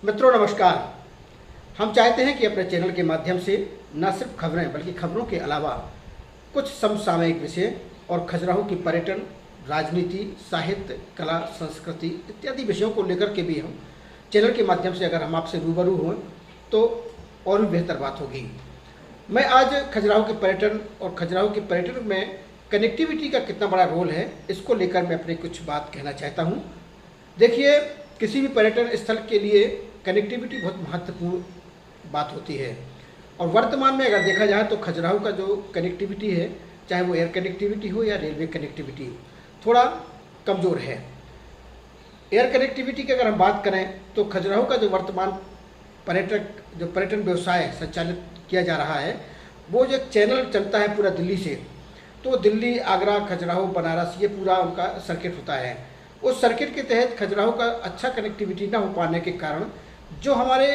मित्रों नमस्कार। हम चाहते हैं कि अपने चैनल के माध्यम से न सिर्फ खबरें बल्कि खबरों के अलावा कुछ समसामयिक विषय और खजुराहो की पर्यटन, राजनीति, साहित्य, कला, संस्कृति इत्यादि विषयों को लेकर के भी हम चैनल के माध्यम से अगर हम आपसे रूबरू हों तो और भी बेहतर बात होगी। मैं आज खजुराहो के पर्यटन और खजुराहो के पर्यटन में कनेक्टिविटी का कितना बड़ा रोल है इसको लेकर मैं अपनी कुछ बात कहना चाहता हूँ। देखिए, किसी भी पर्यटन स्थल के लिए कनेक्टिविटी बहुत महत्वपूर्ण बात होती है और वर्तमान में अगर देखा जाए तो खजुराहो का जो कनेक्टिविटी है, चाहे वो एयर कनेक्टिविटी हो या रेलवे कनेक्टिविटी, थोड़ा कमज़ोर है। एयर कनेक्टिविटी की अगर हम बात करें तो खजुराहो का जो वर्तमान पर्यटन व्यवसाय संचालित किया जा रहा है, वो जो चैनल चलता है पूरा दिल्ली से, तो दिल्ली, आगरा, खजुराहो, बनारस, ये पूरा उनका सर्किट होता है। उस सर्किट के तहत खजुराहो का अच्छा कनेक्टिविटी ना हो पाने के कारण जो हमारे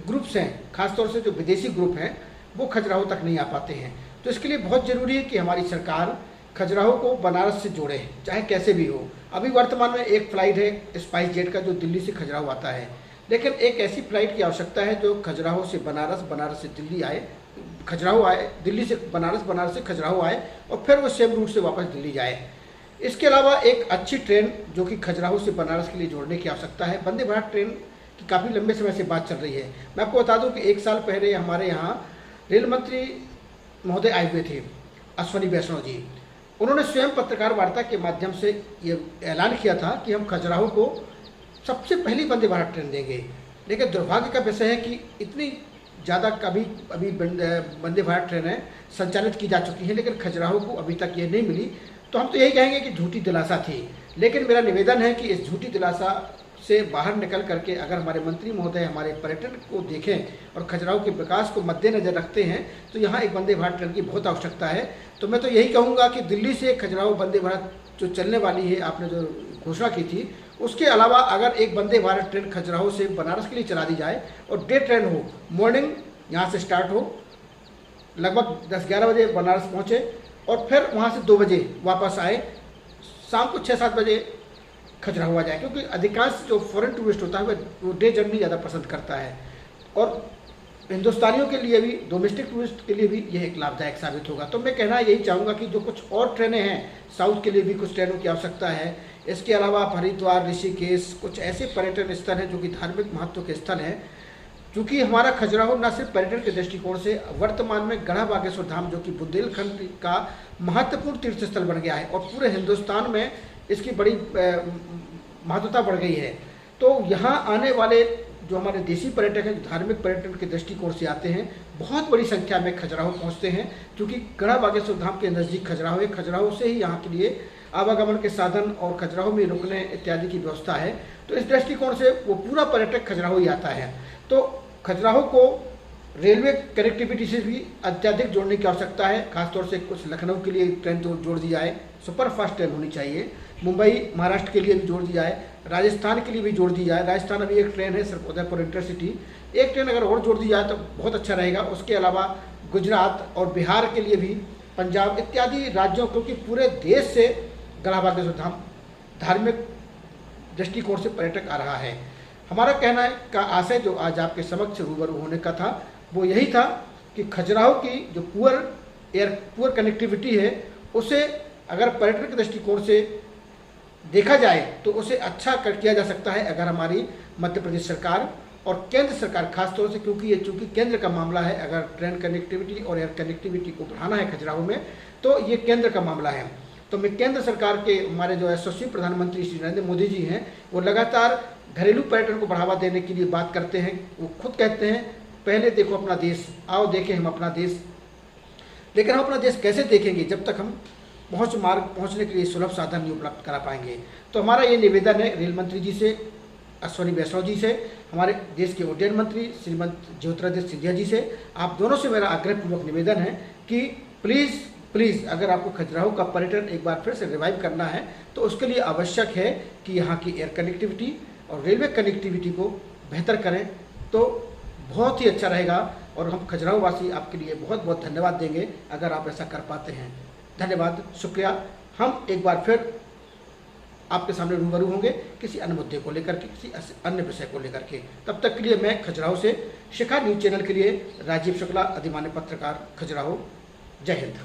ग्रुप्स हैं, खासतौर से जो विदेशी ग्रुप हैं, वो खजुराहो तक नहीं आ पाते हैं। तो इसके लिए बहुत ज़रूरी है कि हमारी सरकार खजुराहो को बनारस से जोड़े, चाहे कैसे भी हो। अभी वर्तमान में एक फ़्लाइट है स्पाइस जेट का जो दिल्ली से खजुराहो आता है, लेकिन एक ऐसी फ़्लाइट की आवश्यकता है जो खजुराहो से बनारस, बनारस से दिल्ली आए, खजुराहो आए, दिल्ली से बनारस, बनारस से खजुराहो आए और फिर वो सेम रूट से वापस दिल्ली जाए। इसके अलावा एक अच्छी ट्रेन जो कि खजुराहो से बनारस के लिए जोड़ने की आवश्यकता है। वंदे भारत ट्रेन की काफ़ी लंबे समय से बात चल रही है। मैं आपको बता दूं कि एक साल पहले हमारे यहाँ रेल मंत्री महोदय आए हुए थे, अश्विनी वैष्णव जी। उन्होंने स्वयं पत्रकार वार्ता के माध्यम से ये ऐलान किया था कि हम खजुराहो को सबसे पहली वंदे भारत ट्रेन देंगे। लेकिन दुर्भाग्य का विषय है कि इतनी ज़्यादा अभी वंदे भारत ट्रेनें संचालित की जा चुकी हैं, लेकिन खजुराहो को अभी तक ये नहीं मिली। तो हम तो यही कहेंगे कि झूठी दिलासा थी। लेकिन मेरा निवेदन है कि इस झूठी दिलासा से बाहर निकल करके अगर हमारे मंत्री महोदय हमारे पर्यटन को देखें और खजुराहो के विकास को मद्देनजर रखते हैं तो यहाँ एक वंदे भारत ट्रेन की बहुत आवश्यकता है। तो मैं तो यही कहूँगा कि दिल्ली से खजुराहो वंदे भारत जो चलने वाली है, आपने जो घोषणा की थी, उसके अलावा अगर एक वंदे भारत ट्रेन खजुराहो से बनारस के लिए चला दी जाए और डे ट्रेन हो, मॉर्निंग यहाँ से स्टार्ट हो, लगभग 10-11 बजे बनारस पहुँचे और फिर वहाँ से 2 बजे वापस आए, शाम को 6-7 बजे खजुराहो आ जाए। क्योंकि अधिकांश जो फॉरेन टूरिस्ट होता है वो डे जर्नी ज़्यादा पसंद करता है और हिंदुस्तानियों के लिए भी, डोमेस्टिक टूरिस्ट के लिए भी यह एक लाभदायक साबित होगा। तो मैं कहना यही चाहूँगा कि जो कुछ और ट्रेनें हैं, साउथ के लिए भी कुछ ट्रेनों की आवश्यकता है। इसके अलावा हरिद्वार, ऋषिकेश, कुछ ऐसे पर्यटन स्थल हैं जो कि धार्मिक महत्व के स्थल हैं। क्योंकि हमारा खजुराहो न सिर्फ पर्यटन के दृष्टिकोण से वर्तमान में गढ़ा बागेश्वर धाम जो कि बुंदेलखंड का महत्वपूर्ण तीर्थ स्थल बन गया है और पूरे हिंदुस्तान में इसकी बड़ी महत्वता बढ़ गई है। तो यहाँ आने वाले जो हमारे देशी पर्यटक हैं, जो धार्मिक पर्यटन के दृष्टिकोण से आते हैं, बहुत बड़ी संख्या में खजुराहो पहुँचते हैं। क्योंकि गढ़ा बागेश्वर धाम के नज़दीक खजुराहो है, खजुराहो से ही यहाँ के लिए आवागमन के साधन और खजुराहो में रुकने इत्यादि की व्यवस्था है। तो इस दृष्टिकोण से वो पूरा पर्यटक खजुराहो ही आता है। तो खजुराहो को रेलवे कनेक्टिविटी से भी अत्यधिक जोड़ने की आवश्यकता है। खासतौर से कुछ लखनऊ के लिए ट्रेन जोड़ दी जाए, सुपर फास्ट ट्रेन होनी चाहिए। मुंबई, महाराष्ट्र के लिए भी जोड़ दी जाए, राजस्थान के लिए भी जोड़ दी जाए। राजस्थान अभी एक ट्रेन है सिर्फ उदयपुर इंटरसिटी, एक ट्रेन अगर और जोड़ दी जाए तो बहुत अच्छा रहेगा। उसके अलावा गुजरात और बिहार के लिए भी, पंजाब इत्यादि राज्यों, क्योंकि पूरे देश से गढ़ा बागेश्वर धाम धार्मिक दृष्टिकोण से पर्यटक आ रहा है। हमारा कहना का आशय जो आज आपके समक्ष रूबरू होने का था वो यही था कि खजुराहो की जो पुअर कनेक्टिविटी है उसे अगर पर्यटन के दृष्टिकोण से देखा जाए तो उसे अच्छा किया जा सकता है अगर हमारी मध्य प्रदेश सरकार और केंद्र सरकार, खासतौर से क्योंकि ये चूँकि केंद्र का मामला है, अगर ट्रेन कनेक्टिविटी और एयर कनेक्टिविटी को बढ़ाना है खजुराहो में तो ये केंद्र का मामला है। तो मैं केंद्र सरकार के हमारे जो यशस्वी प्रधानमंत्री श्री नरेंद्र मोदी जी हैं, वो लगातार घरेलू पर्यटन को बढ़ावा देने के लिए बात करते हैं। वो खुद कहते हैं पहले देखो अपना देश, आओ देखें हम अपना देश। लेकिन हम अपना देश कैसे देखेंगे जब तक हम पहुंचने के लिए सुलभ साधन नहीं उपलब्ध करा पाएंगे। तो हमारा ये निवेदन है रेल मंत्री जी से, अश्विनी वैष्णव जी से, हमारे देश के उड्डयन मंत्री श्रीमंत ज्योतिरादित्य सिंधिया जी से, आप दोनों से मेरा आग्रहपूर्वक निवेदन है कि प्लीज़ अगर आपको खजुराहो का पर्यटन एक बार फिर से रिवाइव करना है तो उसके लिए आवश्यक है कि यहाँ की एयर कनेक्टिविटी और रेलवे कनेक्टिविटी को बेहतर करें तो बहुत ही अच्छा रहेगा। और हम खजुराहो वासी आपके लिए बहुत बहुत धन्यवाद देंगे अगर आप ऐसा कर पाते हैं। धन्यवाद, शुक्रिया। हम एक बार फिर आपके सामने रूबरू होंगे किसी अन्य मुद्दे को लेकर के, किसी अन्य विषय को लेकर के। तब तक के लिए मैं खजुराहो से शिखा न्यूज़ चैनल के लिए राजीव शुक्ला, अधिमान्य पत्रकार, खजुराहो। जय हिंद।